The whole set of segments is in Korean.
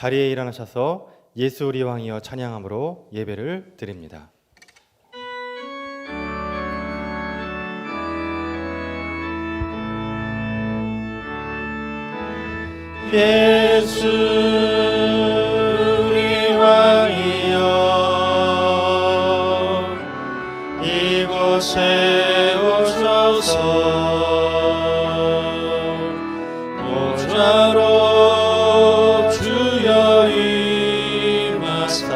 자리에 일어나셔서 예수 우리 왕이여 찬양함으로 예배를 드립니다. 예수 우리 왕이여 이곳에 오셔서 보좌로 주여 임하사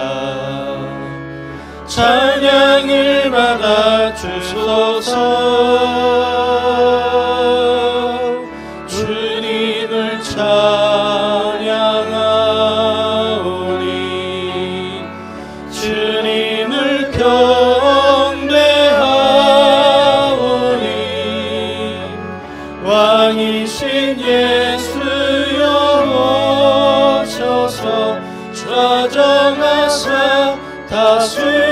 찬양을 받아 주소서. 주님을 찬양하오니 주님을 경배하오니 왕이신 예수여 오셔서 좌정하사 다스리소서.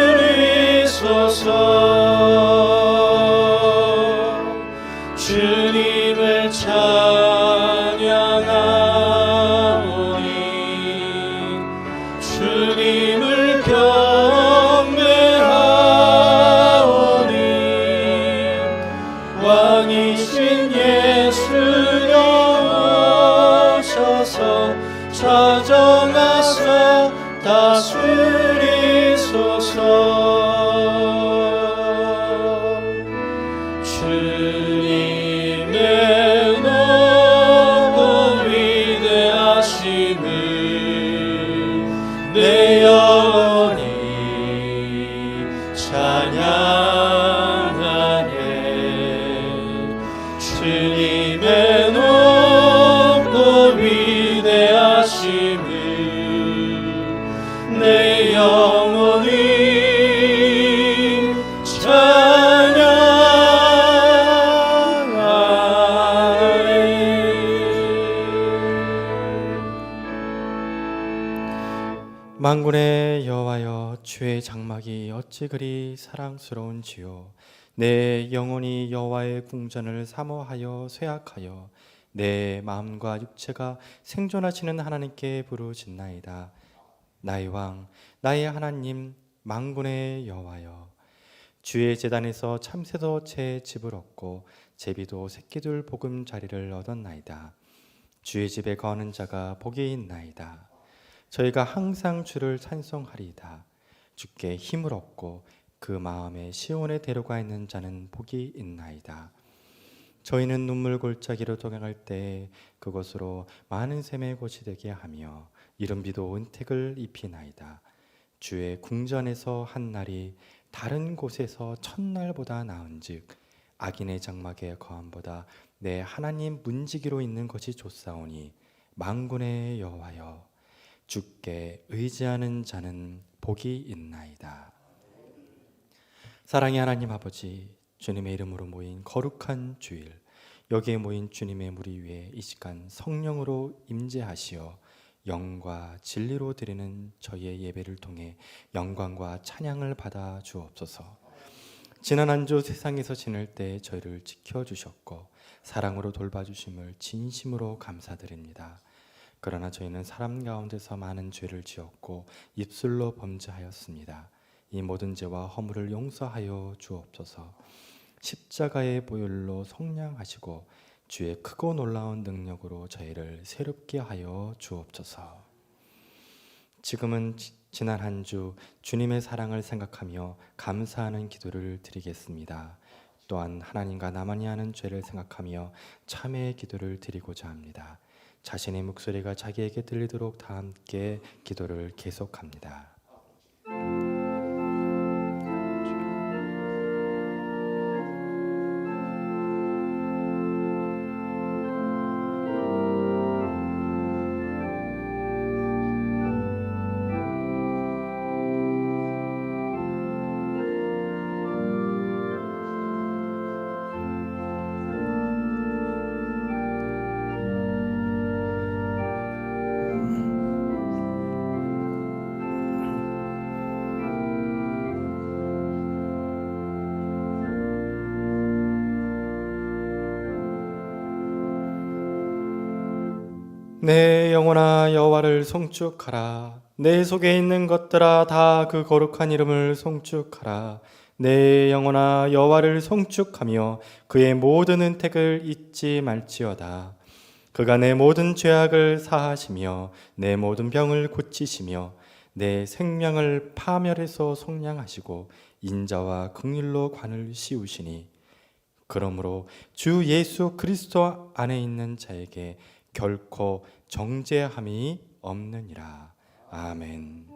주님을 찬양하오니 주님을 경배하오니 왕이신 예수여 오셔서 좌정하사 다스리소서. 주님의 높고 위대하심을 내 영혼이 찬양하네. 주님의 높고 위대하심을 내 영혼이 만군의 여호와여, 주의 장막이 어찌 그리 사랑스러운지요. 내 영혼이 여호와의 궁전을 사모하여 쇠약하여 내 마음과 육체가 생존하시는 하나님께 부르짖나이다. 나의 왕, 나의 하나님, 만군의 여호와여, 주의 제단에서 참새도 제 집을 얻고 제비도 새끼들 복음 자리를 얻었나이다. 주의 집에 거하는 자가 복이 있나이다. 저희가 항상 주를 찬송하리이다. 주께 힘을 얻고 그 마음에 시온에 데려가 있는 자는 복이 있나이다. 저희는 눈물 골짜기로 동행할 때 그곳으로 많은 샘의 곳이 되게 하며 이른 비도 은택을 입히나이다. 주의 궁전에서 한 날이 다른 곳에서 첫날보다 나은즉 악인의 장막의 거함보다 내 하나님 문지기로 있는 것이 좋사오니 만군의 여호와여, 주께 의지하는 자는 복이 있나이다. 사랑의 하나님 아버지, 주님의 이름으로 모인 거룩한 주일, 여기에 모인 주님의 무리 위에 이 시간 성령으로 임재하시어 영과 진리로 드리는 저희의 예배를 통해 영광과 찬양을 받아 주옵소서. 지난 한 주 세상에서 지낼 때 저희를 지켜주셨고 사랑으로 돌봐주심을 진심으로 감사드립니다. 그러나 저희는 사람 가운데서 많은 죄를 지었고 입술로 범죄하였습니다. 이 모든 죄와 허물을 용서하여 주옵소서. 십자가의 보혈로 속량하시고 주의 크고 놀라운 능력으로 저희를 새롭게 하여 주옵소서. 지금은 지난 한 주 주님의 사랑을 생각하며 감사하는 기도를 드리겠습니다. 또한 하나님과 나만이 하는 죄를 생각하며 참회의 기도를 드리고자 합니다. 자신의 목소리가 자기에게 들리도록 다 함께 기도를 계속합니다. 내 영혼아 여호와를 송축하라. 내 속에 있는 것들아 다 그 거룩한 이름을 송축하라. 내 영혼아 여호와를 송축하며 그의 모든 은택을 잊지 말지어다. 그가 내 모든 죄악을 사하시며 내 모든 병을 고치시며 내 생명을 파멸해서 속량하시고 인자와 긍휼로 관을 씌우시니 그러므로 주 예수 그리스도 안에 있는 자에게 결코 정죄함이 없느니라. 아멘.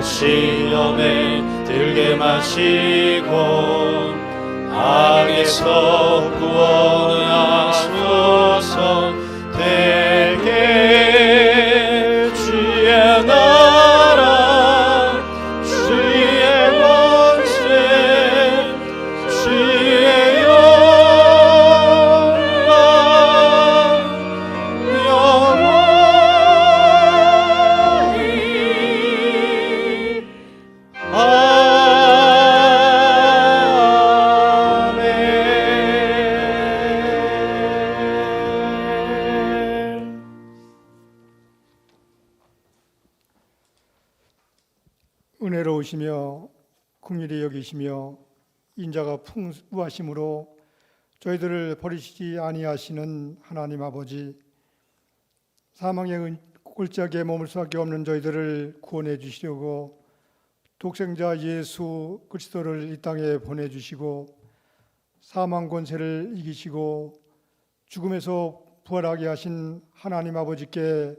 시험에 들게 마시고 악에서 구원하소서. 대개 주의 나라 주의 권세 주의 영광 영원히 은혜로우시며 긍휼히 여기시며 인자가 풍부하심으로 저희들을 버리시지 아니하시는 하나님 아버지, 사망의 골짜기에 머물 수밖에 없는 저희들을 구원해 주시려고 독생자 예수 그리스도를 이 땅에 보내주시고 사망 권세를 이기시고 죽음에서 부활하게 하신 하나님 아버지께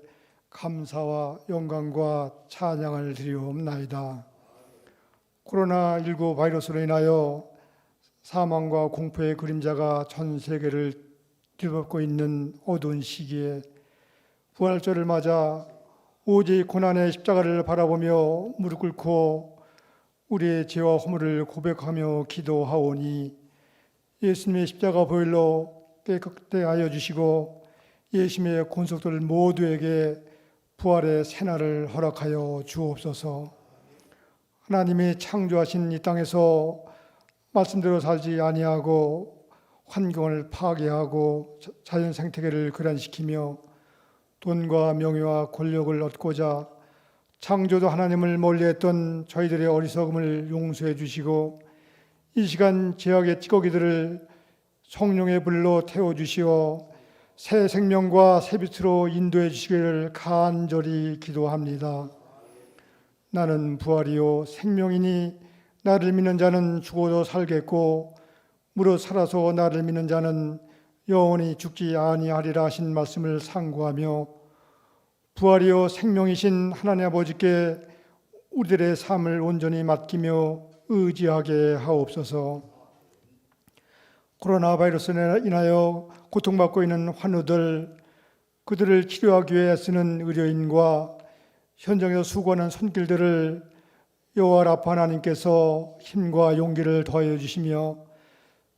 감사와 영광과 찬양을 드리옵나이다. 코로나19 바이러스로 인하여 사망과 공포의 그림자가 전 세계를 뒤덮고 있는 어두운 시기에 부활절을 맞아 오직 고난의 십자가를 바라보며 무릎 꿇고 우리의 죄와 허물을 고백하며 기도하오니 예수님의 십자가 보혈로 깨끗게 하여 주시고 예수님의 권속들 모두에게 부활의 새날을 허락하여 주옵소서. 하나님이 창조하신 이 땅에서 말씀대로 살지 아니하고 환경을 파괴하고 자연 생태계를 교란시키며 돈과 명예와 권력을 얻고자 창조도 하나님을 멀리했던 저희들의 어리석음을 용서해 주시고 이 시간 죄악의 찌꺼기들을 성령의 불로 태워주시어 새 생명과 새 빛으로 인도해 주시기를 간절히 기도합니다. 나는 부활이요 생명이니 나를 믿는 자는 죽어도 살겠고 무릇 살아서 나를 믿는 자는 영원히 죽지 아니하리라 하신 말씀을 상고하며 부활이요 생명이신 하나님 아버지께 우리들의 삶을 온전히 맡기며 의지하게 하옵소서. 코로나 바이러스로 인하여 고통받고 있는 환우들, 그들을 치료하기 위해 쓰는 의료인과 현장에서 수고하는 손길들을 여호와 라파 하나님께서 힘과 용기를 더하여 주시며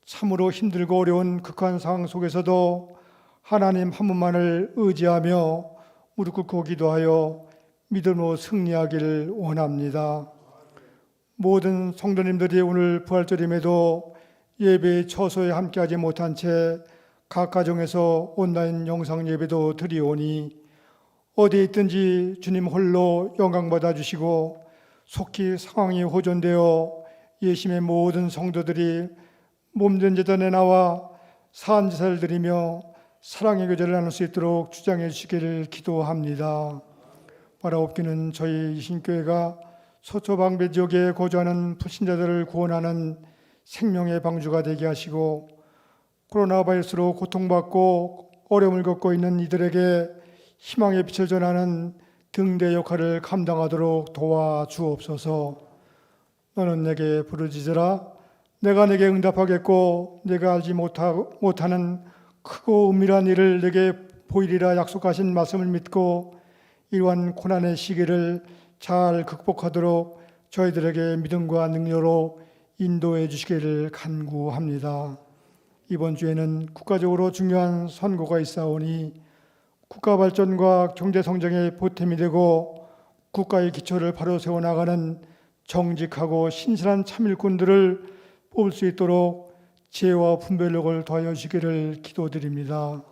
참으로 힘들고 어려운 극한 상황 속에서도 하나님 한 분만을 의지하며 무릎 꿇고 기도하여 믿음으로 승리하기를 원합니다. 모든 성도님들이 오늘 부활절임에도 예배의 처소에 함께하지 못한 채 각 가정에서 온라인 영상 예배도 드리오니 어디에 있든지 주님 홀로 영광 받아 주시고 속히 상황이 호전되어 예심의 모든 성도들이 몸된 제단에 나와 사한제사를 드리며 사랑의 교제를 나눌 수 있도록 주장해 주시기를 기도합니다. 바라옵기는 저희 이신교회가 서초방배 지역에 거주하는 불신자들을 구원하는 생명의 방주가 되게 하시고 코로나 바이러스로 고통받고 어려움을 겪고 있는 이들에게 희망의 빛을 전하는 등대 역할을 감당하도록 도와주옵소서. 너는 내게 부르짖으라. 내가 내게 응답하겠고 내가 알지 못하는 크고 은밀한 일을 내게 보이리라 약속하신 말씀을 믿고 이러한 고난의 시기를 잘 극복하도록 저희들에게 믿음과 능력으로 인도해 주시기를 간구합니다. 이번 주에는 국가적으로 중요한 선거가 있사오니 국가 발전과 경제 성장의 보탬이 되고 국가의 기초를 바로 세워나가는 정직하고 신실한 참일꾼들을 뽑을 수 있도록 지혜와 분별력을 더하여 주시기를 기도드립니다.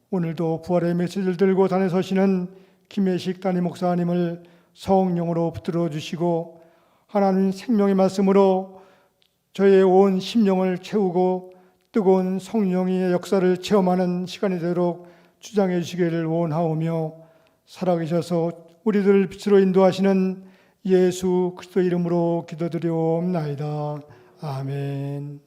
오늘도 부활의 메시지를 들고 단에 서시는 김혜식 담임 목사님을 성령으로 붙들어 주시고 하나님 생명의 말씀으로 저의 온 심령을 채우고 뜨거운 성령의 역사를 체험하는 시간이 되도록 주장해 주시기를 원하오며 살아계셔서 우리들을 빛으로 인도하시는 예수 그리스도 이름으로 기도드리옵나이다. 아멘.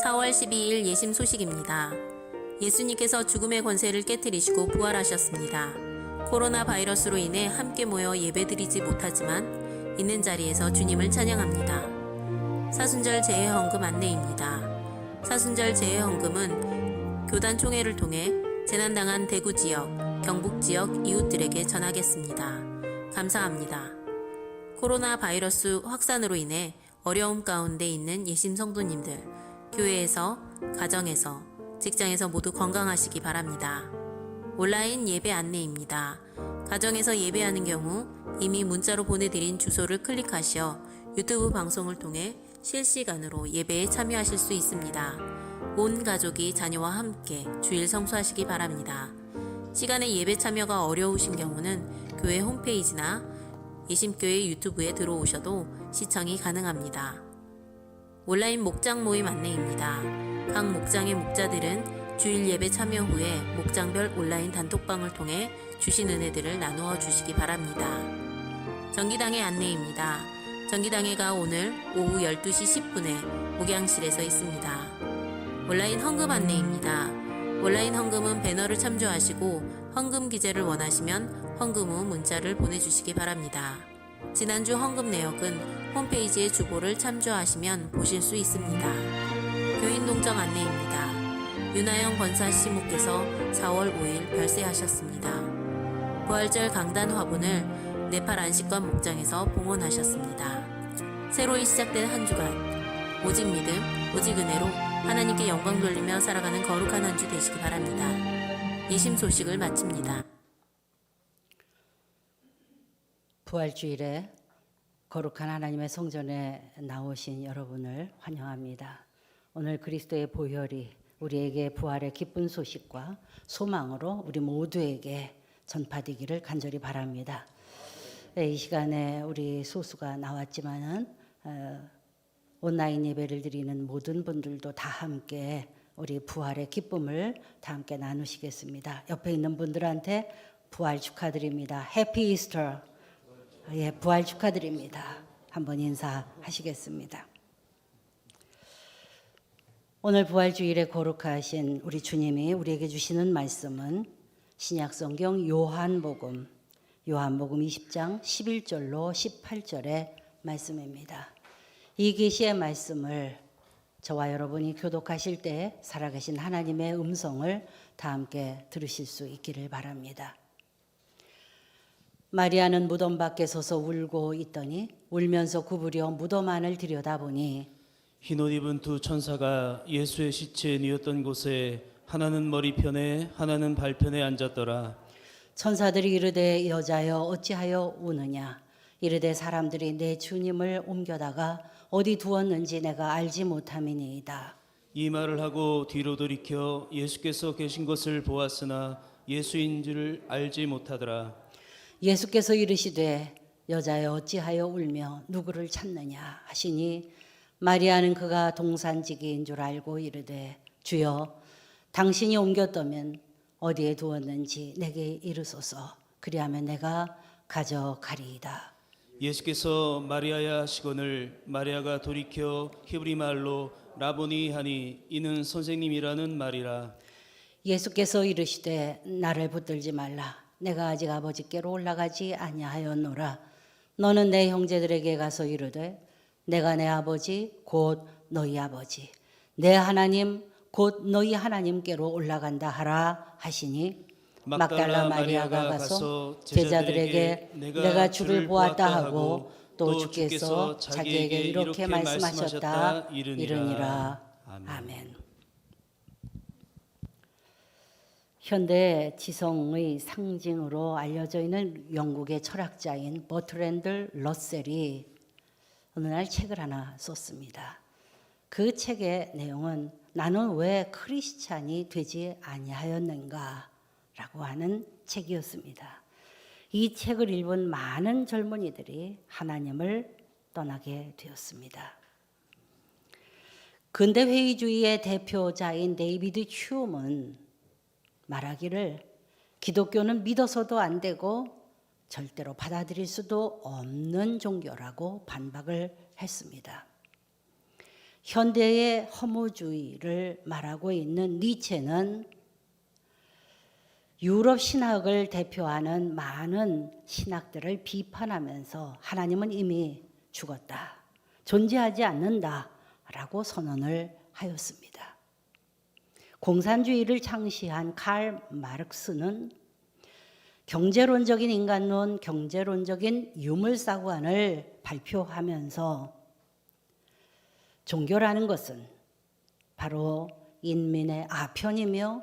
(4월 12일) 예심 소식입니다. 예수님께서 죽음의 권세를 깨뜨리시고 부활하셨습니다. 코로나 바이러스로 인해 함께 모여 예배드리지 못하지만 있는 자리에서 주님을 찬양합니다. 사순절 재해헌금 안내입니다. 사순절 재해헌금은 교단 총회를 통해 재난당한 대구 지역, 경북 지역 이웃들에게 전하겠습니다. 감사합니다. 코로나 바이러스 확산으로 인해 어려움 가운데 있는 예심 성도님들, 교회에서, 가정에서, 직장에서 모두 건강하시기 바랍니다. 온라인 예배 안내입니다. 가정에서 예배하는 경우 이미 문자로 보내드린 주소를 클릭하시어 유튜브 방송을 통해 실시간으로 예배에 참여하실 수 있습니다. 온 가족이 자녀와 함께 주일 성수하시기 바랍니다. 시간에 예배 참여가 어려우신 경우는 교회 홈페이지나 예심교회 유튜브에 들어오셔도 시청이 가능합니다. 온라인 목장 모임 안내입니다. 각 목장의 목자들은 주일 예배 참여 후에 목장별 온라인 단톡방을 통해 주신 은혜들을 나누어 주시기 바랍니다. 정기당회 안내입니다. 정기당회가 오늘 오후 12시 10분에 목양실에서 있습니다. 온라인 헌금 안내입니다. 온라인 헌금은 배너를 참조하시고 헌금 기재를 원하시면 헌금 후 문자를 보내주시기 바랍니다. 지난주 헌금 내역은 홈페이지의 주보를 참조하시면 보실 수 있습니다. 교인 농정 안내입니다. 윤하영 권사 시목께서 4월 5일 별세하셨습니다. 부활절 강단 화분을 네팔 안식관 목장에서 봉헌하셨습니다. 새로이 시작된 한 주간 오직 믿음, 오직 은혜로 하나님께 영광 돌리며 살아가는 거룩한 한 주 되시기 바랍니다. 예심 소식을 마칩니다. 부활주일에 거룩한 하나님의 성전에 나오신 여러분을 환영합니다. 오늘 그리스도의 보혈이 우리에게 부활의 기쁜 소식과 소망으로 우리 모두에게 전파되기를 간절히 바랍니다. 이 시간에 우리 소수가 나왔지만은 온라인 예배를 드리는 모든 분들도 다 함께 우리 부활의 기쁨을 다 함께 나누시겠습니다. 옆에 있는 분들한테 부활 축하드립니다. 해피 이스터. 예, 부활 축하드립니다. 한번 인사하시겠습니다. 오늘 부활주일에 거룩하신 우리 주님이 우리에게 주시는 말씀은 신약성경 요한복음 20장 11절로 18절의 말씀입니다. 이 계시의 말씀을 저와 여러분이 교독하실 때 살아계신 하나님의 음성을 다 함께 들으실 수 있기를 바랍니다. 마리아는 무덤 밖에 서서 울고 있더니 울면서 구부려 무덤 안을 들여다보니 흰옷 입은 두 천사가 예수의 시체에 뉘었던 곳에 하나는 머리편에 하나는 발편에 앉았더라. 천사들이 이르되 여자여 어찌하여 우느냐 이르되 사람들이 내 주님을 옮겨다가 어디 두었는지 내가 알지 못함이니이다. 이 말을 하고 뒤로 돌이켜 예수께서 계신 것을 보았으나 예수인 줄 알지 못하더라. 예수께서 이르시되 여자여 어찌하여 울며 누구를 찾느냐 하시니 마리아는 그가 동산지기인 줄 알고 이르되 주여 당신이 옮겼다면 어디에 두었는지 내게 이르소서 그리하면 내가 가져가리이다. 예수께서 마리아야 하시거늘 마리아가 돌이켜 히브리 말로 라보니 하니 이는 선생님이라는 말이라. 예수께서 이르시되 나를 붙들지 말라 내가 아직 아버지께로 올라가지 아니하였노라. 너는 내 형제들에게 가서 이르되 내가 내 아버지 곧 너희 아버지 내 하나님 곧 너희 하나님께로 올라간다 하라 하시니 막달라 마리아가 가서 제자들에게 내가 주를 보았다 하고 또 주께서 자기에게 이렇게 말씀하셨다 이르니라. 아멘. 현대 지성의 상징으로 알려져 있는 영국의 철학자인 버트랜드 러셀이 어느 날 책을 하나 썼습니다. 그 책의 내용은 나는 왜 크리스찬이 되지 아니하였는가 라고 하는 책이었습니다. 이 책을 읽은 많은 젊은이들이 하나님을 떠나게 되었습니다. 근대 회의주의의 대표자인 데이비드 휴먼은 말하기를 기독교는 믿어서도 안 되고 절대로 받아들일 수도 없는 종교라고 반박을 했습니다. 현대의 허무주의를 말하고 있는 니체는 유럽 신학을 대표하는 많은 신학들을 비판하면서 하나님은 이미 죽었다, 존재하지 않는다라고 선언을 하였습니다. 공산주의를 창시한 칼 마르크스는 경제론적인 인간론, 경제론적인 유물사관을 발표하면서 종교라는 것은 바로 인민의 아편이며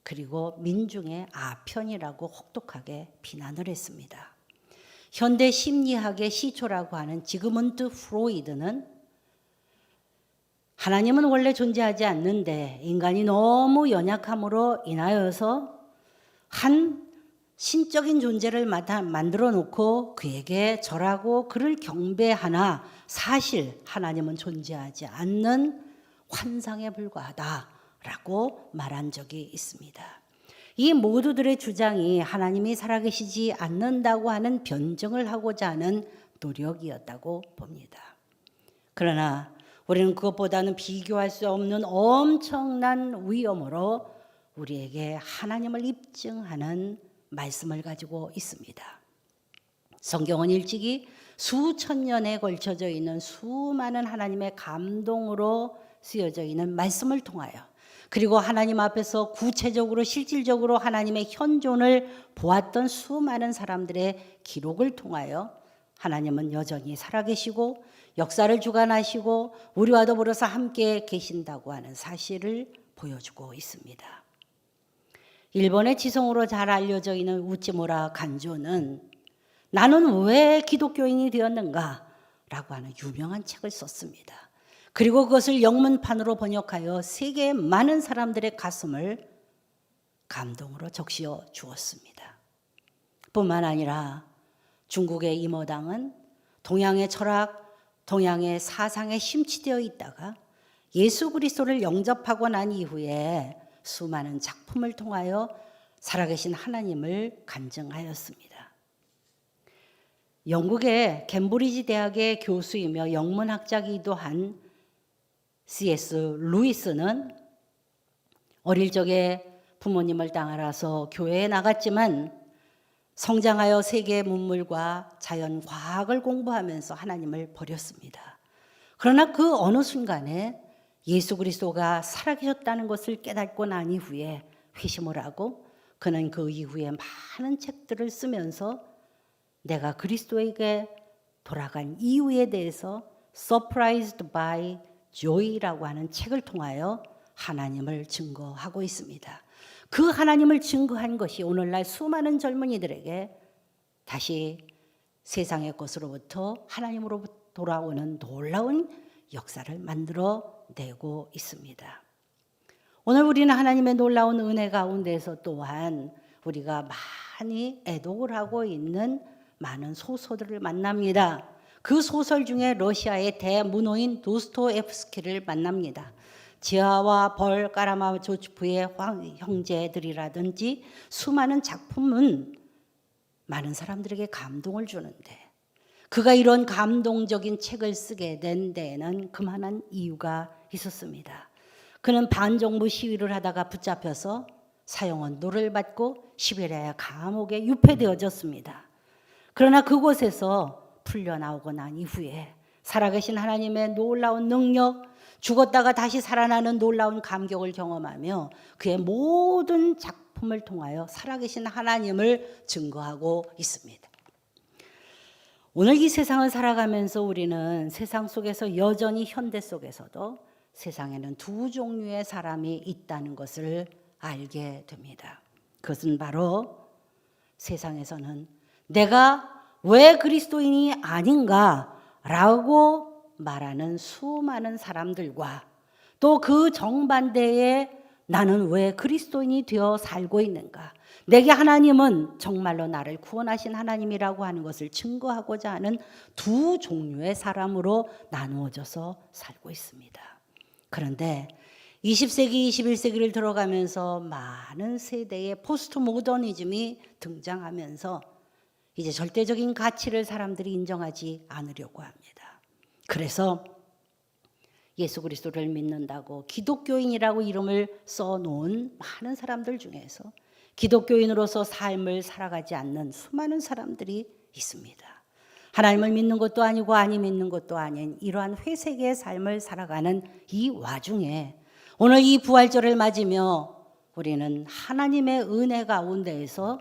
그리고 민중의 아편이라고 혹독하게 비난을 했습니다. 현대 심리학의 시초라고 하는 지그문트 프로이드는 하나님은 원래 존재하지 않는데 인간이 너무 연약함으로 인하여서 한 신적인 존재를 만들어 놓고 그에게 절하고 그를 경배하나 사실 하나님은 존재하지 않는 환상에 불과하다라고 말한 적이 있습니다. 이 모두들의 주장이 하나님이 살아계시지 않는다고 하는 변증을 하고자 하는 노력이었다고 봅니다. 그러나 우리는 그것보다는 비교할 수 없는 엄청난 위엄으로 우리에게 하나님을 입증하는 말씀을 가지고 있습니다. 성경은 일찍이 수천 년에 걸쳐져 있는 수많은 하나님의 감동으로 쓰여져 있는 말씀을 통하여 그리고 하나님 앞에서 구체적으로 실질적으로 하나님의 현존을 보았던 수많은 사람들의 기록을 통하여 하나님은 여전히 살아계시고 역사를 주관하시고 우리와 더불어서 함께 계신다고 하는 사실을 보여주고 있습니다. 일본의 지성으로 잘 알려져 있는 우찌무라 간조는 나는 왜 기독교인이 되었는가? 라고 하는 유명한 책을 썼습니다. 그리고 그것을 영문판으로 번역하여 세계의 많은 사람들의 가슴을 감동으로 적시어 주었습니다. 뿐만 아니라 중국의 임어당은 동양의 철학, 동양의 사상에 심취되어 있다가 예수 그리스도를 영접하고 난 이후에 수많은 작품을 통하여 살아계신 하나님을 간증하였습니다. 영국의 캠브리지 대학의 교수이며 영문학자이기도 한 C.S. 루이스는 어릴 적에 부모님을 따라서 교회에 나갔지만 성장하여 세계 문물과 자연 과학을 공부하면서 하나님을 버렸습니다. 그러나 그 어느 순간에 예수 그리스도가 살아계셨다는 것을 깨닫고 난 이후에 회심을 하고 그는 그 이후에 많은 책들을 쓰면서 내가 그리스도에게 돌아간 이유에 대해서 Surprised by Joy라고 하는 책을 통하여 하나님을 증거하고 있습니다. 그 하나님을 증거한 것이 오늘날 수많은 젊은이들에게 다시 세상의 것으로부터 하나님으로 돌아오는 놀라운 역사를 만들어내고 있습니다. 오늘 우리는 하나님의 놀라운 은혜 가운데서 또한 우리가 많이 애독을 하고 있는 많은 소설들을 만납니다. 그 소설 중에 러시아의 대문호인 도스토옙스키를 만납니다. 지하와 벌 까라마조프의 형제들이라든지 수많은 작품은 많은 사람들에게 감동을 주는데 그가 이런 감동적인 책을 쓰게 된 데에는 그만한 이유가 있었습니다. 그는 반정부 시위를 하다가 붙잡혀서 사형언도를 받고 시베리아 감옥에 유폐되어졌습니다. 그러나 그곳에서 풀려나오고 난 이후에 살아계신 하나님의 놀라운 능력, 죽었다가 다시 살아나는 놀라운 감격을 경험하며 그의 모든 작품을 통하여 살아계신 하나님을 증거하고 있습니다. 오늘 이 세상을 살아가면서 우리는 세상 속에서 여전히 현대 속에서도 세상에는 두 종류의 사람이 있다는 것을 알게 됩니다. 그것은 바로 세상에서는 내가 왜 그리스도인이 아닌가라고 말하는 수많은 사람들과 또 그 정반대에 나는 왜 그리스도인이 되어 살고 있는가, 내게 하나님은 정말로 나를 구원하신 하나님이라고 하는 것을 증거하고자 하는 두 종류의 사람으로 나누어져서 살고 있습니다. 그런데 20세기, 21세기를 들어가면서 많은 세대의 포스트 모더니즘이 등장하면서 이제 절대적인 가치를 사람들이 인정하지 않으려고 합니다. 그래서 예수 그리스도를 믿는다고 기독교인이라고 이름을 써놓은 많은 사람들 중에서 기독교인으로서 삶을 살아가지 않는 수많은 사람들이 있습니다. 하나님을 믿는 것도 아니고 아니 믿는 것도 아닌 이러한 회색의 삶을 살아가는 이 와중에 오늘 이 부활절을 맞으며 우리는 하나님의 은혜 가운데에서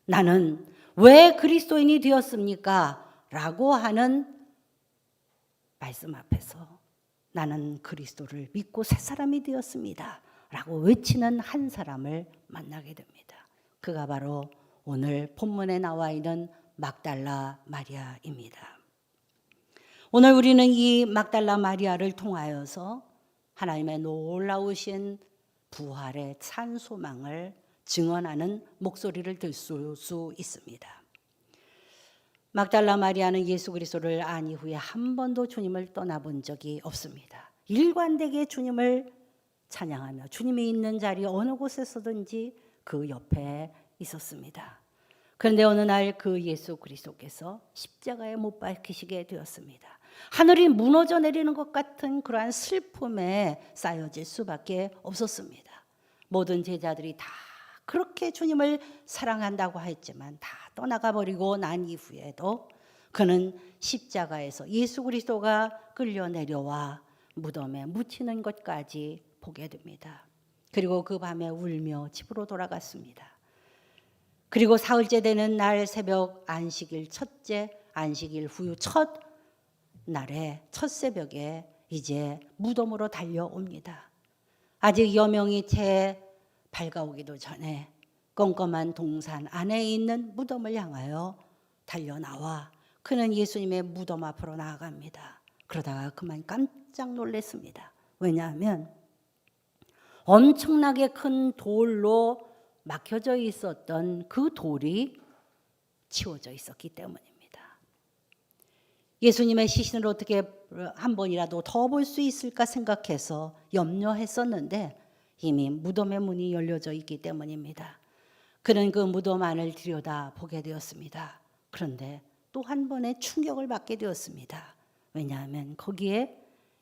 나는 왜 그리스도인이 되었습니까? 라고 하는 말씀 앞에서 나는 그리스도를 믿고 새 사람이 되었습니다. 라고 외치는 한 사람을 만나게 됩니다. 그가 바로 오늘 본문에 나와 있는 막달라 마리아입니다. 오늘 우리는 이 막달라 마리아를 통하여서 하나님의 놀라우신 부활의 찬소망을 증언하는 목소리를 들을 수 있습니다. 막달라 마리아는 예수 그리스도를 안 이후에 한 번도 주님을 떠나본 적이 없습니다. 일관되게 주님을 찬양하며 주님이 있는 자리 어느 곳에서든지 그 옆에 있었습니다. 그런데 어느 날 그 예수 그리스도께서 십자가에 못 박히시게 되었습니다. 하늘이 무너져 내리는 것 같은 그러한 슬픔에 쌓여질 수밖에 없었습니다. 모든 제자들이 다 그렇게 주님을 사랑한다고 했지만 다 떠나가 버리고 난 이후에도 그는 십자가에서 예수 그리스도가 끌려 내려와 무덤에 묻히는 것까지 보게 됩니다. 그리고 그 밤에 울며 집으로 돌아갔습니다. 그리고 사흘째 되는 날 새벽 안식일 첫째 안식일 후 첫 날에 첫 새벽에 이제 무덤으로 달려옵니다. 아직 여명이 채 밝아오기도 전에 껌껌한 동산 안에 있는 무덤을 향하여 달려나와 그는 예수님의 무덤 앞으로 나아갑니다. 그러다가 그만 깜짝 놀랐습니다. 왜냐하면 엄청나게 큰 돌로 막혀져 있었던 그 돌이 치워져 있었기 때문입니다. 예수님의 시신을 어떻게 한 번이라도 더 볼 수 있을까 생각해서 염려했었는데 이미 무덤의 문이 열려져 있기 때문입니다. 그는 그 무덤 안을 들여다보게 되었습니다. 그런데 또 한 번의 충격을 받게 되었습니다. 왜냐하면 거기에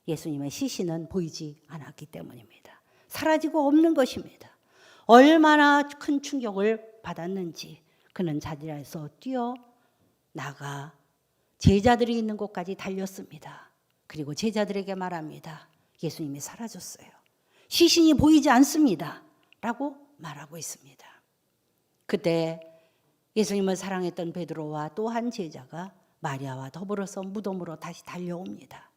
예수님의 시신은 보이지 않았기 때문입니다. 사라지고 없는 것입니다. 얼마나 큰 충격을 받았는지 그는 자리에서 뛰어나가 제자들이 있는 곳까지 달렸습니다. 그리고 제자들에게 말합니다. 예수님이 사라졌어요. 시신이 보이지 않습니다. 라고 말하고 있습니다. 그때 예수님을 사랑했던 베드로와 또 한 제자가 마리아와 더불어서 무덤으로 다시 달려옵니다.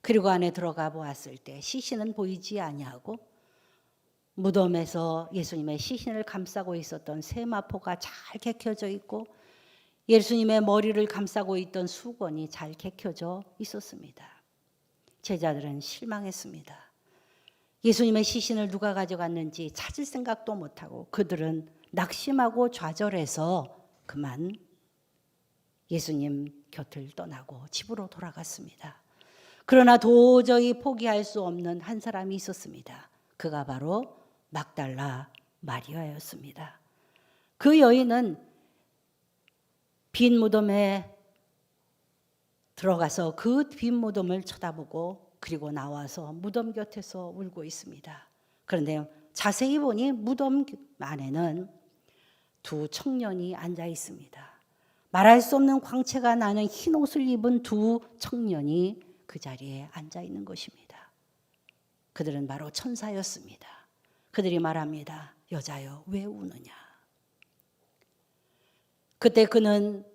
그리고 안에 들어가 보았을 때 시신은 보이지 아니하고 무덤에서 예수님의 시신을 감싸고 있었던 세마포가 잘 개켜져 있고 예수님의 머리를 감싸고 있던 수건이 잘 개켜져 있었습니다. 제자들은 실망했습니다. 예수님의 시신을 누가 가져갔는지 찾을 생각도 못하고 그들은 낙심하고 좌절해서 그만 예수님 곁을 떠나고 집으로 돌아갔습니다. 그러나 도저히 포기할 수 없는 한 사람이 있었습니다. 그가 바로 막달라 마리아였습니다. 그 여인은 빈 무덤에 들어가서 그 빈 무덤을 쳐다보고 그리고 나와서 무덤 곁에서 울고 있습니다. 그런데 자세히 보니 무덤 안에는 두 청년이 앉아 있습니다. 말할 수 없는 광채가 나는 흰 옷을 입은 두 청년이 그 자리에 앉아 있는 것입니다. 그들은 바로 천사였습니다. 그들이 말합니다. 여자여 왜 우느냐. 그때 그는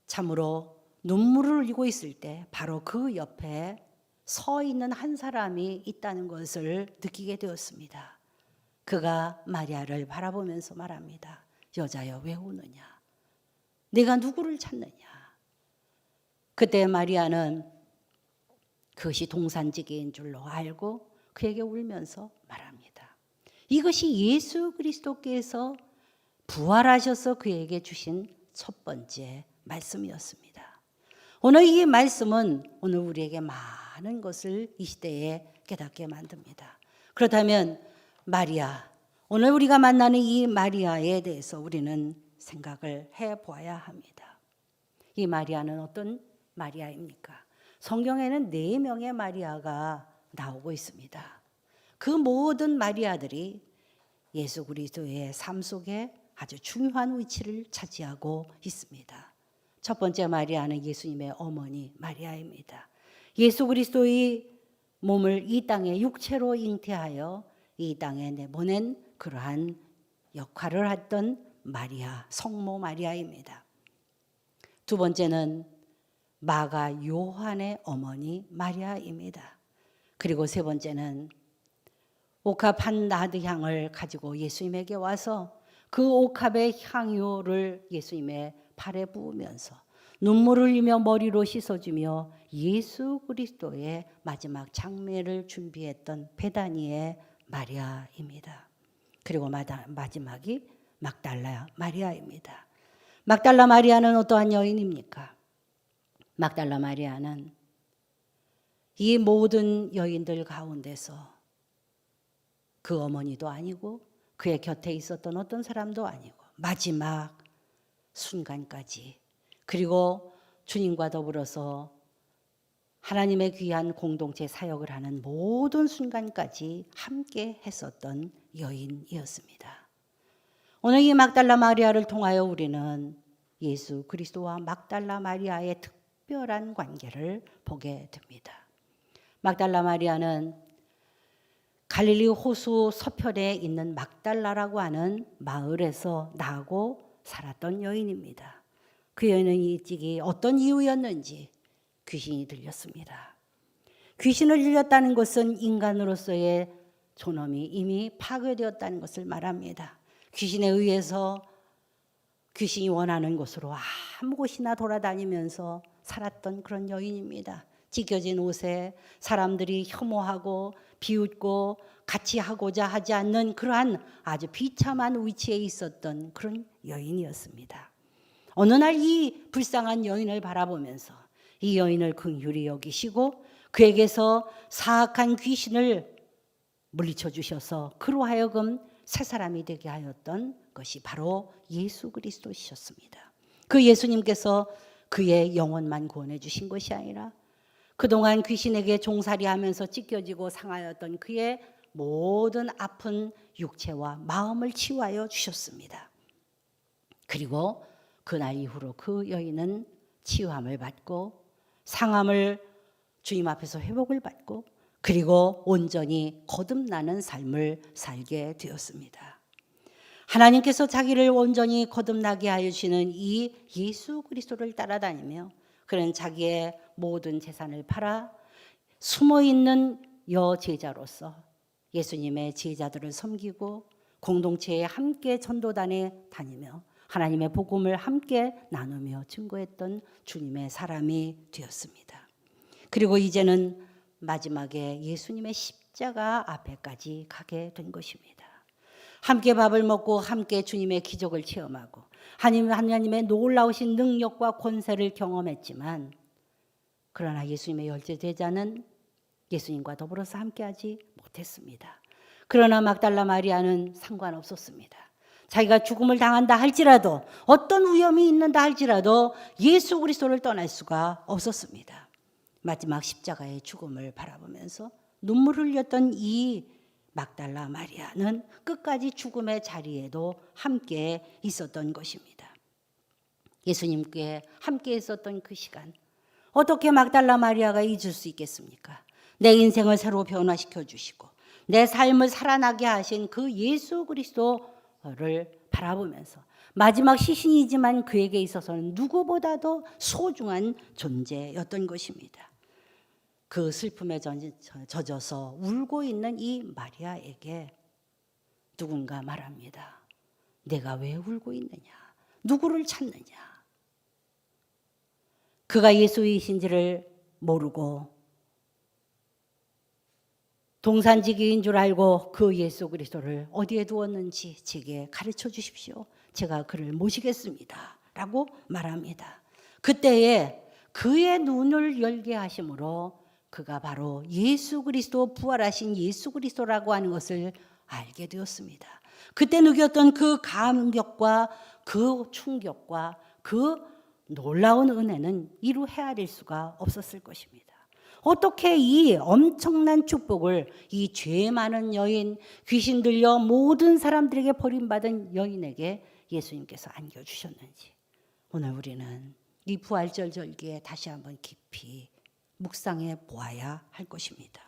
참으로 눈물을 흘리고 있을 때 바로 그 옆에 서 있는 한 사람이 있다는 것을 느끼게 되었습니다. 그가 마리아를 바라보면서 말합니다. 여자여 왜 우느냐. 내가 누구를 찾느냐. 그때 마리아는 그것이 동산지기인 줄로 알고 그에게 울면서 말합니다. 이것이 예수 그리스도께서 부활하셔서 그에게 주신 첫 번째 말씀이었습니다. 오늘 이 말씀은 오늘 우리에게 많은 것을 이 시대에 깨닫게 만듭니다. 그렇다면 마리아, 오늘 우리가 만나는 이 마리아에 대해서 우리는 생각을 해보아야 합니다. 이 마리아는 어떤 마리아입니까? 성경에는 4명의 마리아가 나오고 있습니다. 그 모든 마리아들이 예수 그리스도의 삶 속에 아주 중요한 위치를 차지하고 있습니다. 첫 번째 마리아는 예수님의 어머니 마리아입니다. 예수 그리스도의 몸을 이 땅에 육체로 잉태하여 이 땅에 내보낸 그러한 역할을 했던 마리아, 성모 마리아입니다. 두 번째는 마가 요한의 어머니 마리아입니다. 그리고 세 번째는 옥합 한 나드 향을 가지고 예수님에게 와서 그 옥합의 향유를 예수님의 발에 부으면서 눈물을 흘리며 머리로 씻어주며 예수 그리스도의 마지막 장례를 준비했던 베다니의 마리아입니다. 그리고 마지막이 막달라 마리아입니다. 막달라 마리아는 어떠한 여인입니까? 막달라 마리아는 이 모든 여인들 가운데서 그 어머니도 아니고 그의 곁에 있었던 어떤 사람도 아니고 마지막 순간까지 그리고 주님과 더불어서 하나님의 귀한 공동체 사역을 하는 모든 순간까지 함께 했었던 여인이었습니다. 오늘 이 막달라 마리아를 통하여 우리는 예수 그리스도와 막달라 마리아의 특별한 관계를 보게 됩니다. 막달라 마리아는 갈릴리 호수 서편에 있는 막달라라고 하는 마을에서 나고 살았던 여인입니다. 그 여인은 일찍이 어떤 이유였는지 귀신이 들렸습니다. 귀신을 들렸다는 것은 인간으로서의 존엄이 이미 파괴되었다는 것을 말합니다. 귀신에 의해서 귀신이 원하는 곳으로 아무 곳이나 돌아다니면서 살았던 그런 여인입니다. 찢겨진 옷에 사람들이 혐오하고 비웃고 같이 하고자 하지 않는 그러한 아주 비참한 위치에 있었던 그런 여인이었습니다. 어느 날 이 불쌍한 여인을 바라보면서 이 여인을 긍휼히 여기시고 그에게서 사악한 귀신을 물리쳐 주셔서 그로 하여금 새 사람이 되게 하였던 것이 바로 예수 그리스도이셨습니다. 그 예수님께서 그의 영혼만 구원해 주신 것이 아니라 그동안 귀신에게 종살이하면서 찢겨지고 상하였던 그의 모든 아픈 육체와 마음을 치유하여 주셨습니다. 그리고 그날 이후로 그 여인은 치유함을 받고 상함을 주님 앞에서 회복을 받고 그리고 온전히 거듭나는 삶을 살게 되었습니다. 하나님께서 자기를 온전히 거듭나게 하여 주시는 이 예수 그리스도를 따라다니며 그는 자기의 모든 재산을 팔아 숨어있는 여제자로서 예수님의 제자들을 섬기고 공동체에 함께 전도단에 다니며 하나님의 복음을 함께 나누며 증거했던 주님의 사람이 되었습니다. 그리고 이제는 마지막에 예수님의 십자가 앞에까지 가게 된 것입니다. 함께 밥을 먹고 함께 주님의 기적을 체험하고 하나님의 놀라우신 능력과 권세를 경험했지만 그러나 예수님의 열제 제자는 예수님과 더불어서 함께하지 못했습니다. 그러나 막달라 마리아는 상관없었습니다. 자기가 죽음을 당한다 할지라도 어떤 위험이 있는다 할지라도 예수 그리스도를 떠날 수가 없었습니다. 마지막 십자가의 죽음을 바라보면서 눈물을 흘렸던 이 막달라 마리아는 끝까지 죽음의 자리에도 함께 있었던 것입니다. 예수님께 함께 있었던 그 시간 어떻게 막달라 마리아가 잊을 수 있겠습니까? 내 인생을 새로 변화시켜 주시고 내 삶을 살아나게 하신 그 예수 그리스도를 바라보면서 마지막 시신이지만 그에게 있어서는 누구보다도 소중한 존재였던 것입니다. 그 슬픔에 젖어서 울고 있는 이 마리아에게 누군가 말합니다. 내가 왜 울고 있느냐? 누구를 찾느냐? 그가 예수이신지를 모르고 동산지기인 줄 알고 그 예수 그리스도를 어디에 두었는지 제게 가르쳐 주십시오. 제가 그를 모시겠습니다. 라고 말합니다. 그때에 그의 눈을 열게 하심으로 그가 바로 예수 그리스도 부활하신 예수 그리스도라고 하는 것을 알게 되었습니다. 그때 느꼈던 그 감격과 그 충격과 그 놀라운 은혜는 이루 헤아릴 수가 없었을 것입니다. 어떻게 이 엄청난 축복을 이 죄 많은 여인, 귀신 들려 모든 사람들에게 버림받은 여인에게 예수님께서 안겨주셨는지 오늘 우리는 이 부활절 절기에 다시 한번 깊이 묵상해 보아야 할 것입니다.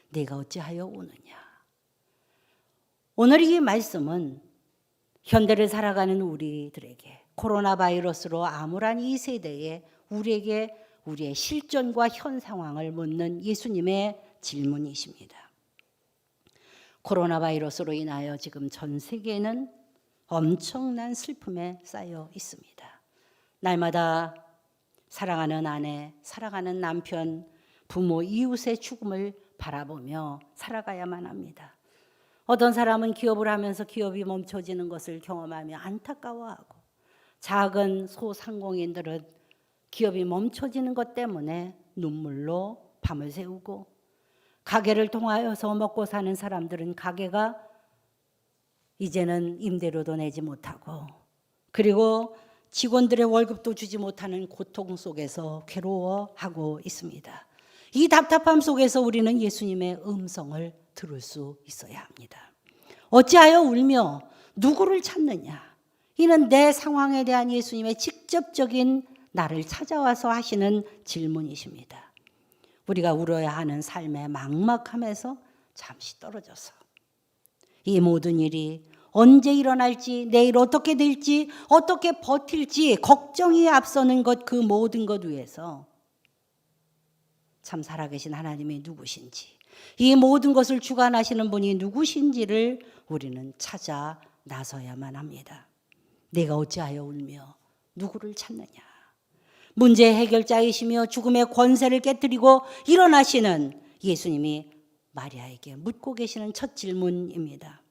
내가 어찌하여 우느냐? 오늘 이 말씀은 현대를 살아가는 우리들에게 코로나 바이러스로 암울한 이 세대에 우리에게 우리의 실존과 현 상황을 묻는 예수님의 질문이십니다. 코로나 바이러스로 인하여 지금 전 세계는 엄청난 슬픔에 쌓여 있습니다. 날마다 사랑하는 아내, 사랑하는 남편, 부모, 이웃의 죽음을 바라보며 살아가야만 합니다. 어떤 사람은 기업을 하면서 기업이 멈춰지는 것을 경험하며 안타까워하고 작은 소상공인들은 기업이 멈춰지는 것 때문에 눈물로 밤을 새우고 가게를 통하여서 먹고 사는 사람들은 가게가 이제는 임대료도 내지 못하고 그리고 직원들의 월급도 주지 못하는 고통 속에서 괴로워하고 있습니다. 이 답답함 속에서 우리는 예수님의 음성을 들을 수 있어야 합니다. 어찌하여 울며 누구를 찾느냐? 이는 내 상황에 대한 예수님의 직접적인 나를 찾아와서 하시는 질문이십니다. 우리가 울어야 하는 삶의 막막함에서 잠시 떨어져서 이 모든 일이 언제 일어날지 내일 어떻게 될지 어떻게 버틸지 걱정이 앞서는 것 그 모든 것 위에서 참 살아계신 하나님이 누구신지 이 모든 것을 주관하시는 분이 누구신지를 우리는 찾아 나서야만 합니다. 내가 어찌하여 울며 누구를 찾느냐? 문제 해결자이시며 죽음의 권세를 깨뜨리고 일어나시는 예수님이 마리아에게 묻고 계시는 첫 질문입니다.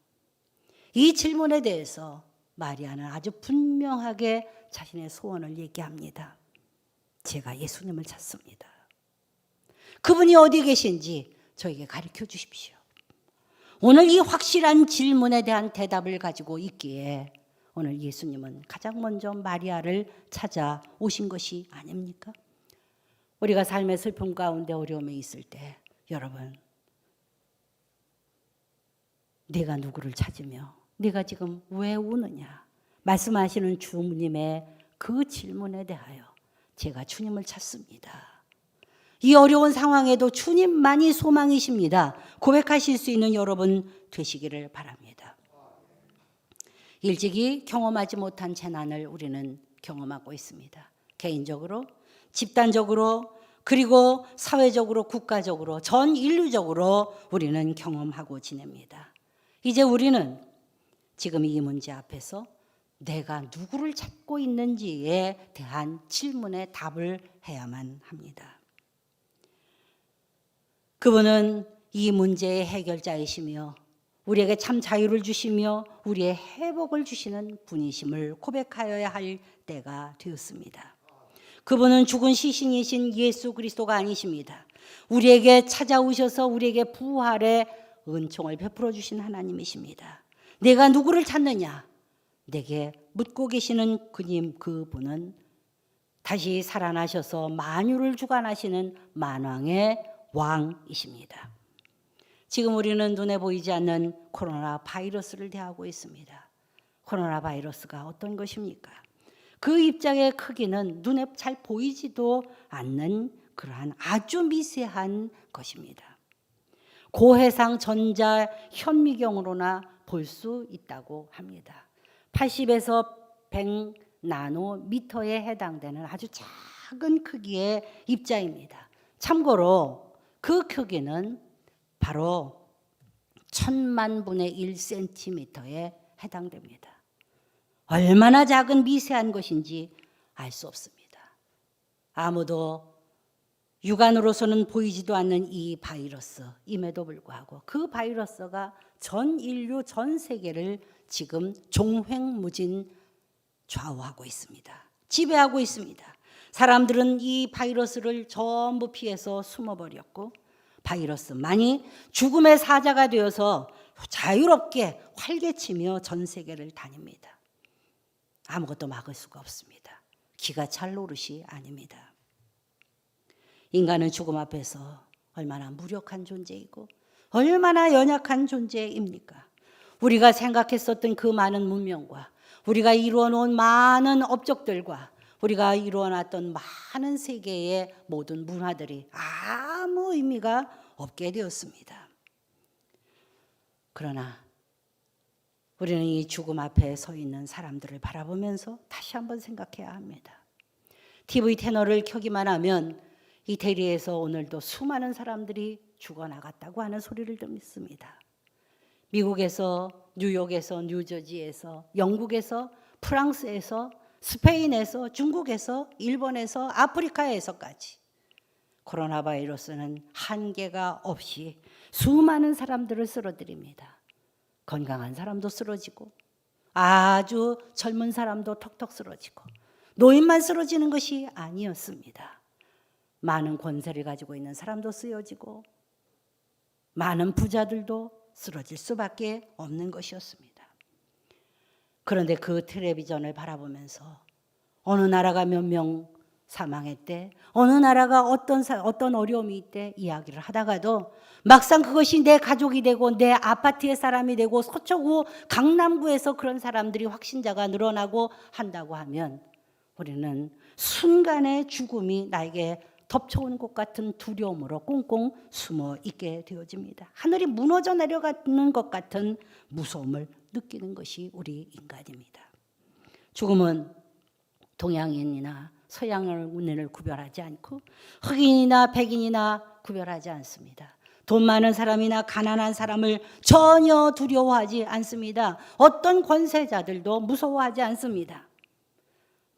이 질문에 대해서 마리아는 아주 분명하게 자신의 소원을 얘기합니다. 제가 예수님을 찾습니다. 그분이 어디 계신지 저에게 가르쳐 주십시오. 오늘 이 확실한 질문에 대한 대답을 가지고 있기에 오늘 예수님은 가장 먼저 마리아를 찾아오신 것이 아닙니까? 우리가 삶의 슬픔 가운데 어려움에 있을 때 여러분 내가 누구를 찾으며 네가 지금 왜 우느냐 말씀하시는 주님의 그 질문에 대하여 제가 주님을 찾습니다. 이 어려운 상황에도 주님만이 소망이십니다. 고백하실 수 있는 여러분 되시기를 바랍니다. 일찍이 경험하지 못한 재난을 우리는 경험하고 있습니다. 개인적으로, 집단적으로, 그리고 사회적으로, 국가적으로, 전 인류적으로 우리는 경험하고 지냅니다. 이제 우리는 지금 이 문제 앞에서 내가 누구를 찾고 있는지에 대한 질문에 답을 해야만 합니다. 그분은 이 문제의 해결자이시며 우리에게 참 자유를 주시며 우리의 회복을 주시는 분이심을 고백하여야 할 때가 되었습니다. 그분은 죽은 시신이신 예수 그리스도가 아니십니다. 우리에게 찾아오셔서 우리에게 부활의 은총을 베풀어 주신 하나님이십니다. 내가 누구를 찾느냐? 내게 묻고 계시는 그분은 다시 살아나셔서 만유를 주관하시는 만왕의 왕이십니다. 지금 우리는 눈에 보이지 않는 코로나 바이러스를 대하고 있습니다. 코로나 바이러스가 어떤 것입니까? 그 입장의 크기는 눈에 잘 보이지도 않는 그러한 아주 미세한 것입니다. 고해상 전자 현미경으로나 볼 수 있다고 합니다. 80에서 100 나노미터에 해당되는 아주 작은 크기의 입자입니다. 참고로 그 크기는 바로 1000만 분의 1cm에 해당됩니다. 얼마나 작은 미세한 것인지 알 수 없습니다. 아무도 육안으로서는 보이지도 않는 이 바이러스임에도 불구하고 그 바이러스가 전 인류 전 세계를 지금 종횡무진 좌우하고 있습니다. 지배하고 있습니다. 사람들은 이 바이러스를 전부 피해서 숨어버렸고 바이러스만이 죽음의 사자가 되어서 자유롭게 활개치며 전 세계를 다닙니다. 아무것도 막을 수가 없습니다. 기가 찰 노릇이 아닙니다. 인간은 죽음 앞에서 얼마나 무력한 존재이고 얼마나 연약한 존재입니까? 우리가 생각했었던 그 많은 문명과 우리가 이루어놓은 많은 업적들과 우리가 이루어놨던 많은 세계의 모든 문화들이 아무 의미가 없게 되었습니다. 그러나 우리는 이 죽음 앞에 서 있는 사람들을 바라보면서 다시 한번 생각해야 합니다. TV 채널을 켜기만 하면 이 대리에서 오늘도 수많은 사람들이 죽어나갔다고 하는 소리를 듣습니다. 미국에서, 뉴욕에서, 뉴저지에서, 영국에서, 프랑스에서, 스페인에서, 중국에서, 일본에서, 아프리카에서까지 코로나 바이러스는 한계가 없이 수많은 사람들을 쓰러뜨립니다. 건강한 사람도 쓰러지고 아주 젊은 사람도 턱턱 쓰러지고 노인만 쓰러지는 것이 아니었습니다. 많은 권세를 가지고 있는 사람도 쓰여지고 많은 부자들도 쓰러질 수밖에 없는 것이었습니다. 그런데 그 텔레비전을 바라보면서 어느 나라가 몇 명 사망했대, 어느 나라가 어떤 어려움이 있대 이야기를 하다가도 막상 그것이 내 가족이 되고 내 아파트의 사람이 되고 서초구 강남구에서 그런 사람들이 확신자가 늘어나고 한다고 하면 우리는 순간의 죽음이 나에게 덮쳐오는 것 같은 두려움으로 꽁꽁 숨어 있게 되어집니다. 하늘이 무너져 내려가는 것 같은 무서움을 느끼는 것이 우리 인간입니다. 죽음은 동양인이나 서양인을 구별하지 않고 흑인이나 백인이나 구별하지 않습니다. 돈 많은 사람이나 가난한 사람을 전혀 두려워하지 않습니다. 어떤 권세자들도 무서워하지 않습니다.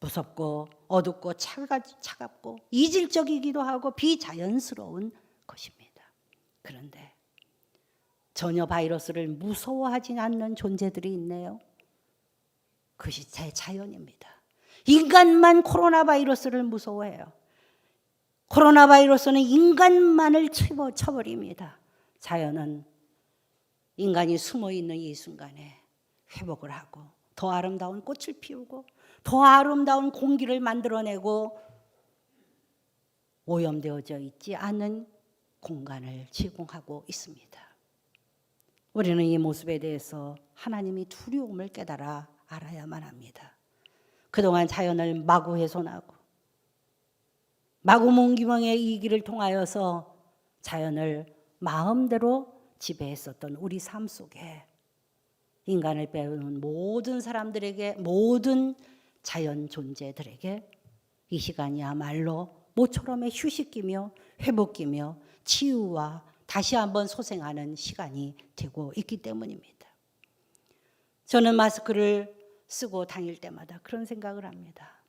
무섭고 어둡고 차갑고 이질적이기도 하고 비자연스러운 것입니다. 그런데 전혀 바이러스를 무서워하지 않는 존재들이 있네요. 그것이 제 자연입니다. 인간만 코로나 바이러스를 무서워해요. 코로나 바이러스는 인간만을 쳐버립니다. 자연은 인간이 숨어있는 이 순간에 회복을 하고 더 아름다운 꽃을 피우고 더 아름다운 공기를 만들어내고 오염되어져 있지 않은 공간을 제공하고 있습니다. 우리는 이 모습에 대해서 하나님이 두려움을 깨달아 알아야만 합니다. 그동안 자연을 마구훼손하고 마구문기명의 이 길을 통하여서 자연을 마음대로 지배했었던 우리 삶 속에 인간을 빼놓은 모든 사람들에게, 모든 자연 존재들에게 이 시간이야말로 모처럼의 휴식기며 회복기며 치유와 다시 한번 소생하는 시간이 되고 있기 때문입니다. 저는 마스크를 쓰고 다닐 때마다 그런 생각을 합니다.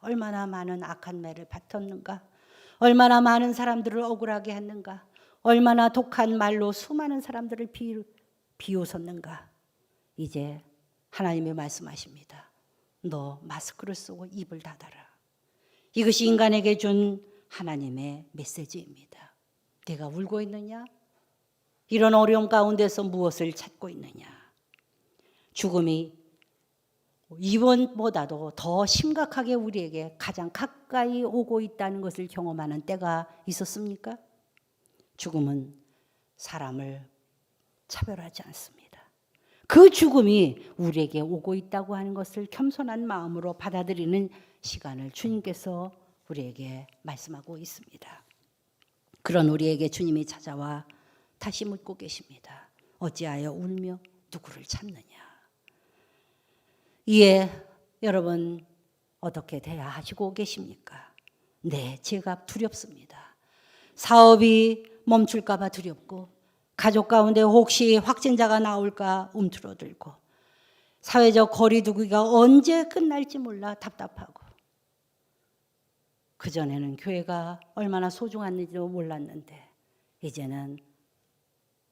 얼마나 많은 악한 매를 받았는가, 얼마나 많은 사람들을 억울하게 했는가, 얼마나 독한 말로 수많은 사람들을 비웃었는가. 이제 하나님이 말씀하십니다. 너 마스크를 쓰고 입을 닫아라. 이것이 인간에게 준 하나님의 메시지입니다. 내가 울고 있느냐? 이런 어려움 가운데서 무엇을 찾고 있느냐? 죽음이 이번보다도 더 심각하게 우리에게 가장 가까이 오고 있다는 것을 경험하는 때가 있었습니까? 죽음은 사람을 차별하지 않습니다. 그 죽음이 우리에게 오고 있다고 하는 것을 겸손한 마음으로 받아들이는 시간을 주님께서 우리에게 말씀하고 있습니다. 그런 우리에게 주님이 찾아와 다시 묻고 계십니다. 어찌하여 울며 누구를 찾느냐? 이에 여러분 어떻게 대하시고 계십니까? 네, 제가 두렵습니다. 사업이 멈출까 봐 두렵고, 가족 가운데 혹시 확진자가 나올까 움츠러들고, 사회적 거리 두기가 언제 끝날지 몰라 답답하고, 그전에는 교회가 얼마나 소중한지도 몰랐는데 이제는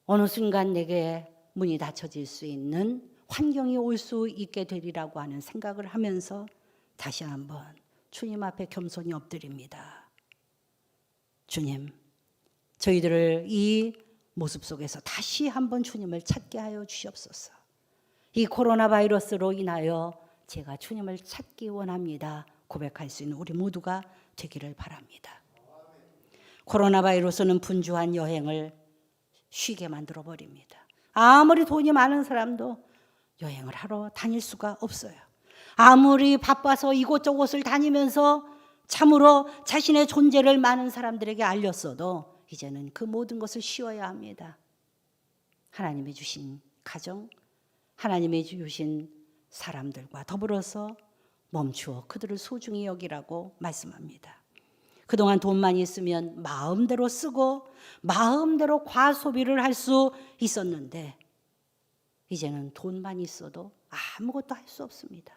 어느 순간 내게 문이 닫혀질 수 있는 환경이 올 수 있게 되리라고 하는 생각을 하면서 다시 한번 주님 앞에 겸손히 엎드립니다. 주님, 저희들을 이 모습 속에서 다시 한번 주님을 찾게 하여 주시옵소서. 이 코로나 바이러스로 인하여 제가 주님을 찾기 원합니다. 고백할 수 있는 우리 모두가 되기를 바랍니다. 코로나 바이러스는 분주한 여행을 쉬게 만들어 버립니다. 아무리 돈이 많은 사람도 여행을 하러 다닐 수가 없어요. 아무리 바빠서 이곳저곳을 다니면서 참으로 자신의 존재를 많은 사람들에게 알렸어도 이제는 그 모든 것을 쉬어야 합니다. 하나님이 주신 가정, 하나님이 주신 사람들과 더불어서 멈추어 그들을 소중히 여기라고 말씀합니다. 그동안 돈만 있으면 마음대로 쓰고 마음대로 과소비를 할 수 있었는데 이제는 돈만 있어도 아무것도 할 수 없습니다.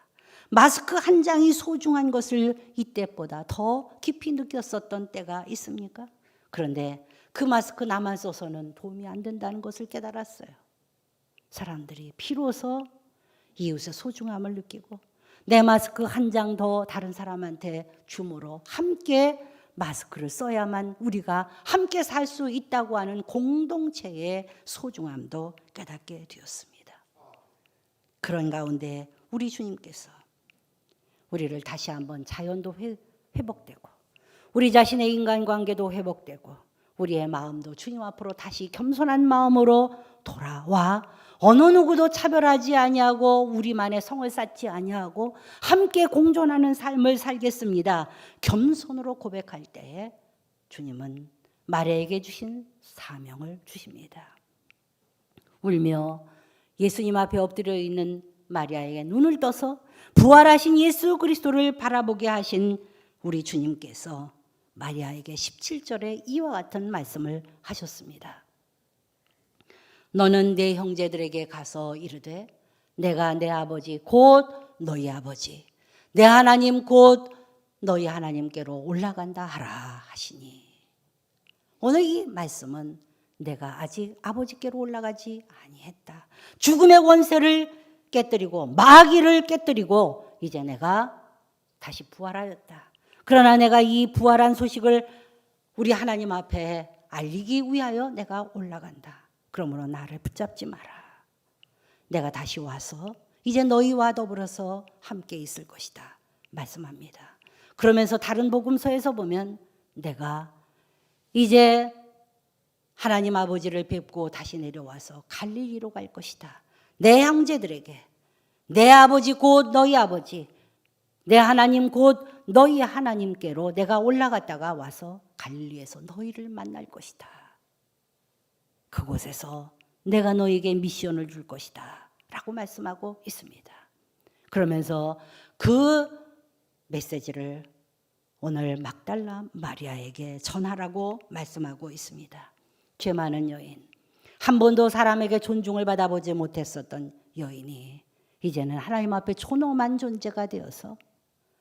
마스크 한 장이 소중한 것을 이때보다 더 깊이 느꼈었던 때가 있습니까? 그런데 그 마스크 나만 써서는 도움이 안 된다는 것을 깨달았어요. 사람들이 비로소 이웃의 소중함을 느끼고 내 마스크 한 장 더 다른 사람한테 줌으로 함께 마스크를 써야만 우리가 함께 살 수 있다고 하는 공동체의 소중함도 깨닫게 되었습니다. 그런 가운데 우리 주님께서 우리를 다시 한번 자연도 회복되고 우리 자신의 인간관계도 회복되고 우리의 마음도 주님 앞으로 다시 겸손한 마음으로 돌아와 어느 누구도 차별하지 아니하고 우리만의 성을 쌓지 아니하고 함께 공존하는 삶을 살겠습니다. 겸손으로 고백할 때에 주님은 마리아에게 주신 사명을 주십니다. 울며 예수님 앞에 엎드려 있는 마리아에게 눈을 떠서 부활하신 예수 그리스도를 바라보게 하신 우리 주님께서 마리아에게 17절에 이와 같은 말씀을 하셨습니다. 너는 내 형제들에게 가서 이르되 내가 내 아버지 곧 너희 아버지 내 하나님 곧 너희 하나님께로 올라간다 하라 하시니, 오늘 이 말씀은 내가 아직 아버지께로 올라가지 아니했다. 죽음의 권세를 깨뜨리고 마귀를 깨뜨리고 이제 내가 다시 부활하였다. 그러나 내가 이 부활한 소식을 우리 하나님 앞에 알리기 위하여 내가 올라간다. 그러므로 나를 붙잡지 마라. 내가 다시 와서 이제 너희와 더불어서 함께 있을 것이다 말씀합니다. 그러면서 다른 복음서에서 보면 내가 이제 하나님 아버지를 뵙고 다시 내려와서 갈릴리로 갈 것이다. 내 형제들에게 내 아버지 곧 너희 아버지 내 하나님 곧 너희 하나님께로 내가 올라갔다가 와서 갈릴리에서 너희를 만날 것이다. 그곳에서 내가 너희에게 미션을 줄 것이다 라고 말씀하고 있습니다. 그러면서 그 메시지를 오늘 막달라 마리아에게 전하라고 말씀하고 있습니다. 죄 많은 여인, 한 번도 사람에게 존중을 받아보지 못했었던 여인이 이제는 하나님 앞에 존엄한 존재가 되어서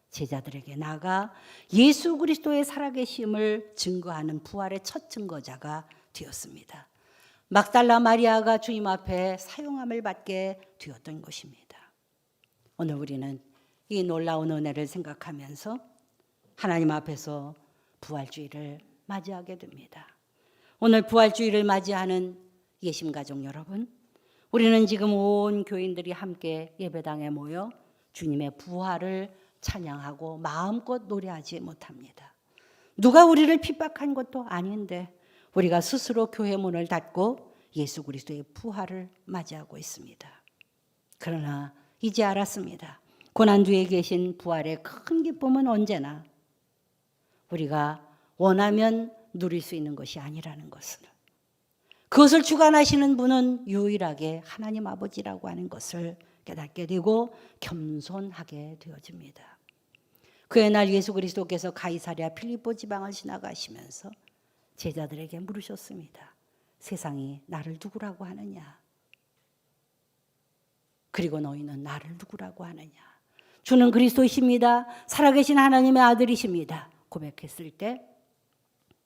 제자들에게 나아가 예수 그리스도의 살아계심을 증거하는 부활의 첫 증거자가 되었습니다. 막달라 마리아가 주님 앞에 사용함을 받게 되었던 것입니다. 오늘 우리는 이 놀라운 은혜를 생각하면서 하나님 앞에서 부활주의를 맞이하게 됩니다. 오늘 부활주의를 맞이하는 예심가족 여러분, 우리는 지금 온 교인들이 함께 예배당에 모여 주님의 부활을 찬양하고 마음껏 노래하지 못합니다. 누가 우리를 핍박한 것도 아닌데 우리가 스스로 교회 문을 닫고 예수 그리스도의 부활을 맞이하고 있습니다. 그러나 이제 알았습니다. 고난 뒤에 계신 부활의 큰 기쁨은 언제나 우리가 원하면 누릴 수 있는 것이 아니라는 것을, 그것을 주관하시는 분은 유일하게 하나님 아버지라고 하는 것을 깨닫게 되고 겸손하게 되어집니다. 그의 날 예수 그리스도께서 가이사랴 필리포 지방을 지나가시면서 제자들에게 물으셨습니다. 세상이 나를 누구라고 하느냐? 그리고 너희는 나를 누구라고 하느냐? 주는 그리스도이십니다. 살아계신 하나님의 아들이십니다. 고백했을 때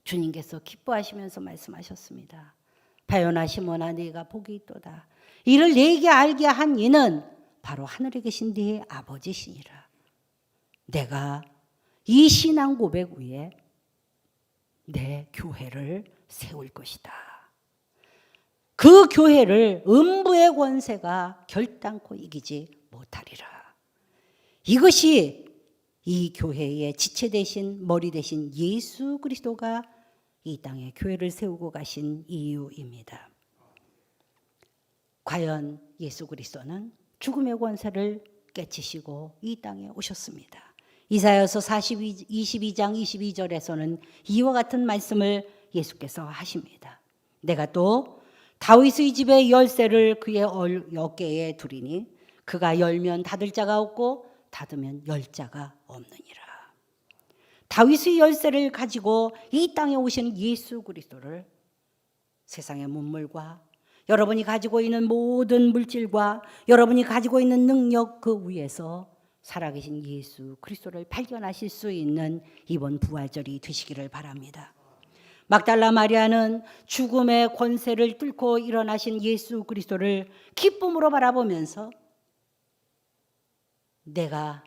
주님께서 기뻐하시면서 말씀하셨습니다. 바요나 시몬아 네가 복이 있도다. 이를 네게 알게 한 이는 바로 하늘에 계신 네 아버지시니라. 내가 이 신앙 고백 위에 내 교회를 세울 것이다. 그 교회를 음부의 권세가 결단코 이기지 못하리라. 이것이 이 교회의 지체 되신 머리 되신 예수 그리스도가 이 땅에 교회를 세우고 가신 이유입니다. 과연 예수 그리스도는 죽음의 권세를 깨치시고 이 땅에 오셨습니다. 이사야서 22장 22절에서는 이와 같은 말씀을 예수께서 하십니다. 내가 또 다윗의 집의 열쇠를 그의 어깨에 두리니 그가 열면 닫을 자가 없고 닫으면 열 자가 없느니라. 다윗의 열쇠를 가지고 이 땅에 오신 예수 그리스도를 세상의 문물과 여러분이 가지고 있는 모든 물질과 여러분이 가지고 있는 능력 그 위에서 살아계신 예수 그리스도를 발견하실 수 있는 이번 부활절이 되시기를 바랍니다. 막달라 마리아는 죽음의 권세를 뚫고 일어나신 예수 그리스도를 기쁨으로 바라보면서 내가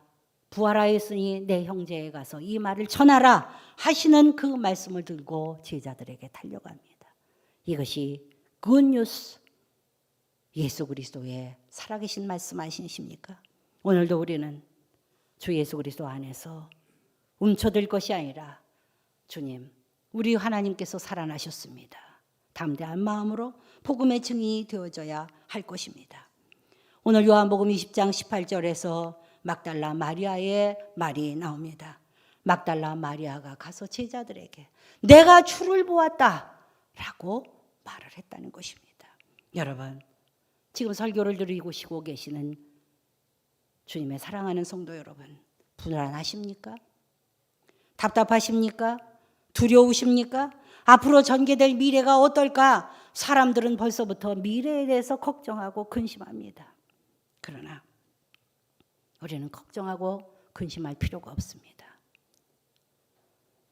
부활하였으니 내 형제에 가서 이 말을 전하라 하시는 그 말씀을 들고 제자들에게 달려갑니다. 이것이 굿뉴스, 예수 그리스도의 살아계신 말씀 아니십니까? 오늘도 우리는 주 예수 그리스도 안에서 움켜들 것이 아니라 주님, 우리 하나님께서 살아나셨습니다. 담대한 마음으로 복음의 증인이 되어져야 할 것입니다. 오늘 요한복음 20장 18절에서 막달라 마리아의 말이 나옵니다. 막달라 마리아가 가서 제자들에게 내가 주를 보았다 라고 말을 했다는 것입니다. 여러분, 지금 설교를 들으시고 계시는 주님의 사랑하는 성도 여러분, 불안하십니까? 답답하십니까? 두려우십니까? 앞으로 전개될 미래가 어떨까? 사람들은 벌써부터 미래에 대해서 걱정하고 근심합니다. 그러나 우리는 걱정하고 근심할 필요가 없습니다.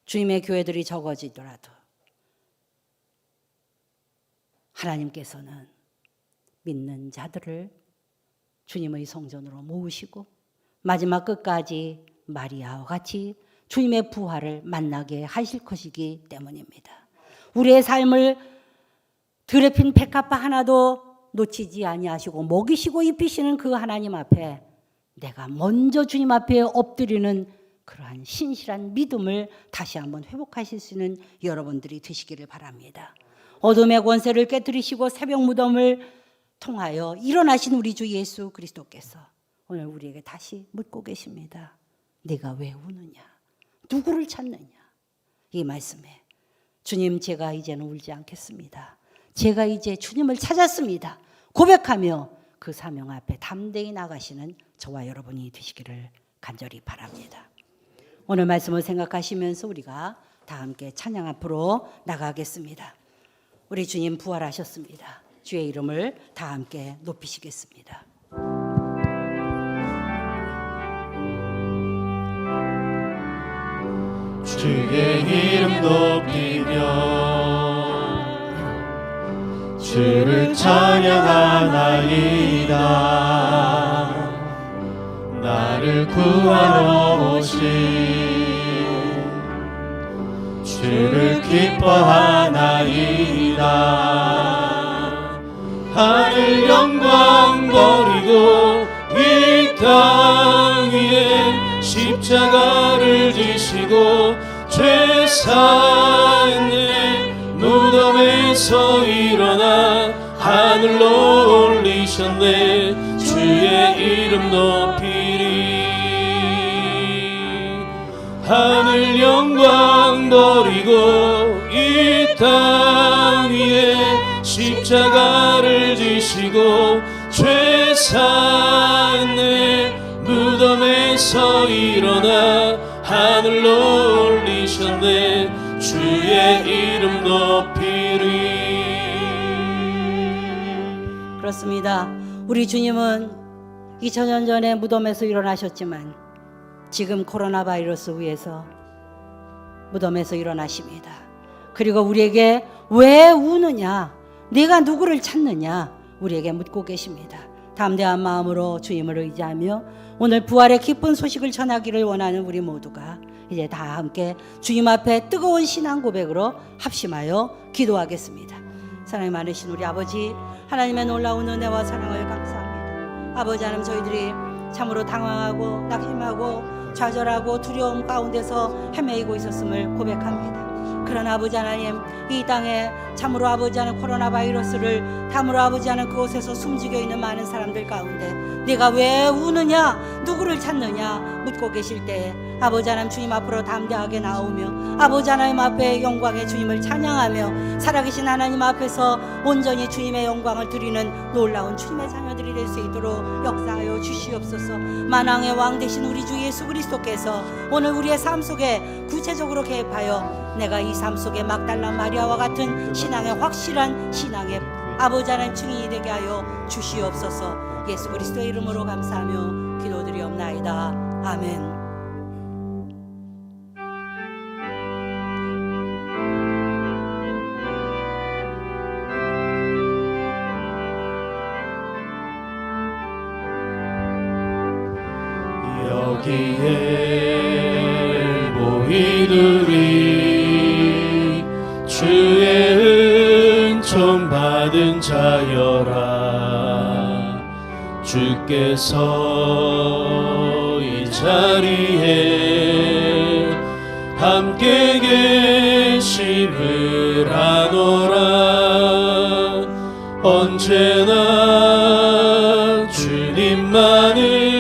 주님의 교회들이 적어지더라도 하나님께서는 믿는 자들을 주님의 성전으로 모으시고 마지막 끝까지 마리아와 같이 주님의 부활을 만나게 하실 것이기 때문입니다. 우리의 삶을 더럽힌 백합화 하나도 놓치지 아니하시고 먹이시고 입히시는 그 하나님 앞에 내가 먼저 주님 앞에 엎드리는 그러한 신실한 믿음을 다시 한번 회복하실 수 있는 여러분들이 되시기를 바랍니다. 어둠의 권세를 깨뜨리시고 새벽 무덤을 통하여 일어나신 우리 주 예수 그리스도께서 오늘 우리에게 다시 묻고 계십니다. 네가 왜 우느냐? 누구를 찾느냐? 이 말씀에 주님, 제가 이제는 울지 않겠습니다. 제가 이제 주님을 찾았습니다. 고백하며 그 사명 앞에 담대히 나가시는 저와 여러분이 되시기를 간절히 바랍니다. 오늘 말씀을 생각하시면서 우리가 다 함께 찬양 앞으로 나가겠습니다. 우리 주님 부활하셨습니다. 주의 이름을 다 함께 높이시겠습니다. 주의 이름 높이며 주를 찬양하나이다. 나를 구하러 오신 주를 기뻐하나이다. 하늘 영광 버리고 이 땅 위에 십자가를 지시고 죄 사했네. 무덤에서 일어나 하늘로 올리셨네. 주의 이름 높이리. 하늘 영광 버리고 이 땅 위에 십자가를 지시고 죄 사했네. 무덤에서 일어나 하늘로 올리셨네. 주의 이름 높이리. 그렇습니다. 우리 주님은 2000년 전에 무덤에서 일어나셨지만 지금 코로나 바이러스 위에서 무덤에서 일어나십니다. 그리고 우리에게 왜 우느냐, 네가 누구를 찾느냐 우리에게 묻고 계십니다. 담대한 마음으로 주님을 의지하며 오늘 부활의 기쁜 소식을 전하기를 원하는 우리 모두가 이제 다 함께 주님 앞에 뜨거운 신앙 고백으로 합심하여 기도하겠습니다. 사랑이 많으신 우리 아버지, 하나님의 놀라운 은혜와 사랑을 감사합니다. 아버지 하나님, 저희들이 참으로 당황하고 낙심하고 좌절하고 두려움 가운데서 헤매이고 있었음을 고백합니다. 그러나 아버지 하나님, 이 땅에 참으로 아버지 하나님 코로나 바이러스를 담으로 아버지 하나님 그곳에서 숨지겨 있는 많은 사람들 가운데 네가 왜 우느냐, 누구를 찾느냐 묻고 계실 때 아버지 하나님 주님 앞으로 담대하게 나오며 아버지 하나님 앞에 영광의 주님을 찬양하며 살아계신 하나님 앞에서 온전히 주님의 영광을 드리는 놀라운 주님의 자녀들이 될 수 있도록 역사하여 주시옵소서. 만왕의 왕 되신 우리 주 예수 그리스도께서 오늘 우리의 삶 속에 구체적으로 개입하여 내가 이 삶 속에 막달라 마리아와 같은 신앙의 확실한 신앙의 아버지 하나님 증인이 되게 하여 주시옵소서. 예수 그리스도의 이름으로 감사하며 기도드리옵나이다. 아멘. 여기에 모이들이 주의 은총 받은 자여라. 주께서 이 자리에 함께 계심을 아노라. 언제나 주님만을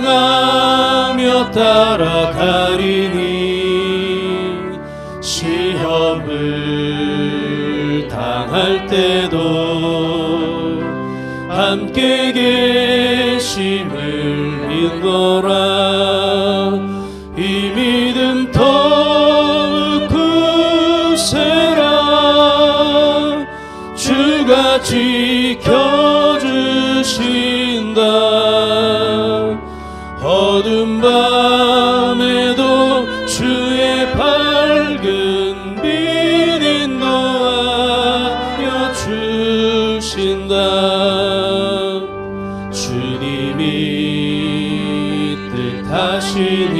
찬양하며 따라가리니 시험을 당할 때도 함께 계심을 믿노라. 이 믿음 더욱 굳세라. 주가 지켜주신다. 어둠 밤에도 주의 밝은 빛 인도하여 주신다. 주님이 뜻하시니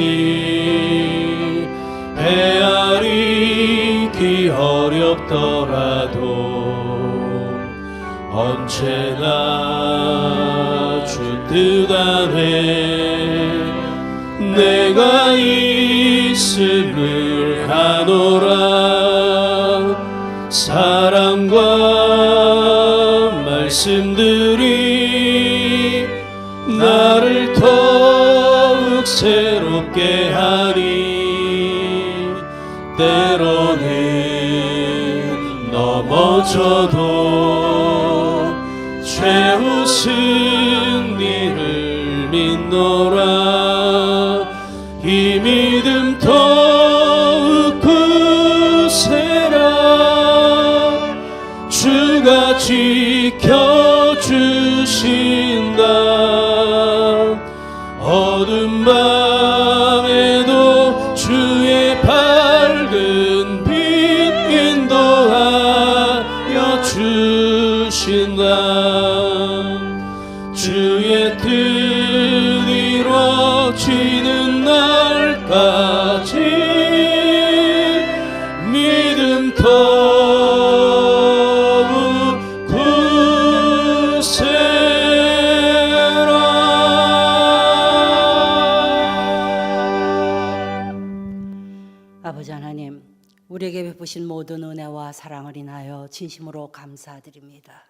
헤아리기 어렵더라도 언제나 주 뜻 안에 내가 있음을 아노라. 사랑과 말씀들이 나를 더욱 새롭게 하리. 때로는 넘어져도 최후 승리를 믿노라. 이 믿음 더욱 굳세라. 주가 지켜주신다. 어둠 밤에도 주의 밝은 빛 인도하여 주신다. 주의 뜻 이루어지는 날까지 믿음 더욱 굳세라. 아버지 하나님, 우리에게 베푸신 모든 은혜와 사랑을 인하여 진심으로 감사드립니다.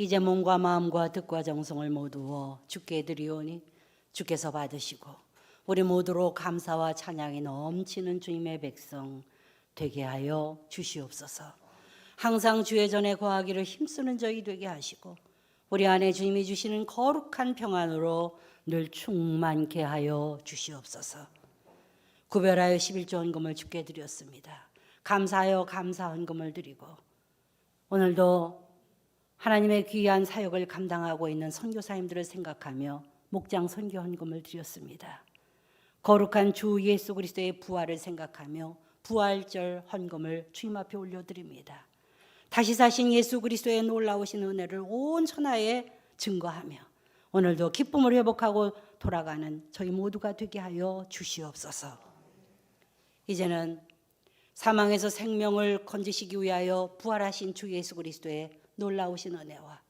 이제 몸과 마음과 뜻과 정성을 모두어 주께 드리오니 주께서 받으시고 우리 모두로 감사와 찬양이 넘치는 주님의 백성 되게 하여 주시옵소서. 항상 주의 전에 거하기를 힘쓰는 저희 되게 하시고 우리 안에 주님이 주시는 거룩한 평안으로 늘 충만케 하여 주시옵소서. 구별하여 11조 헌금을 주께 드렸습니다. 감사하여 감사 헌금을 드리고 오늘도 하나님의 귀한 사역을 감당하고 있는 선교사님들을 생각하며 목장 선교 헌금을 드렸습니다. 거룩한 주 예수 그리스도의 부활을 생각하며 부활절 헌금을 주님 앞에 올려드립니다. 다시 사신 예수 그리스도의 놀라우신 은혜를 온 천하에 증거하며 오늘도 기쁨을 회복하고 돌아가는 저희 모두가 되게 하여 주시옵소서. 이제는 사망에서 생명을 건지시기 위하여 부활하신 주 예수 그리스도의 놀라우신 은혜와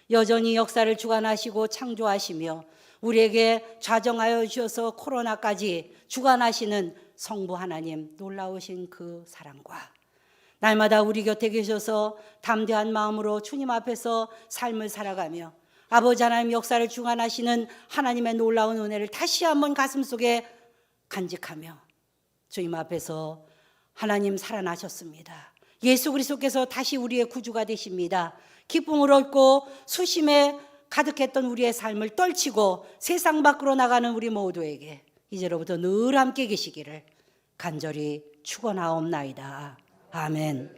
여전히 역사를 주관하시고 창조하시며 우리에게 좌정하여 주셔서 코로나까지 주관하시는 성부 하나님 놀라우신 그 사랑과 날마다 우리 곁에 계셔서 담대한 마음으로 주님 앞에서 삶을 살아가며 아버지 하나님 역사를 주관하시는 하나님의 놀라운 은혜를 다시 한번 가슴속에 간직하며 주님 앞에서 하나님 살아나셨습니다. 예수 그리스도께서 다시 우리의 구주가 되십니다. 기쁨을 얻고 수심에 가득했던 우리의 삶을 떨치고 세상 밖으로 나가는 우리 모두에게 이제로부터 늘 함께 계시기를 간절히 축원하옵나이다. 아멘.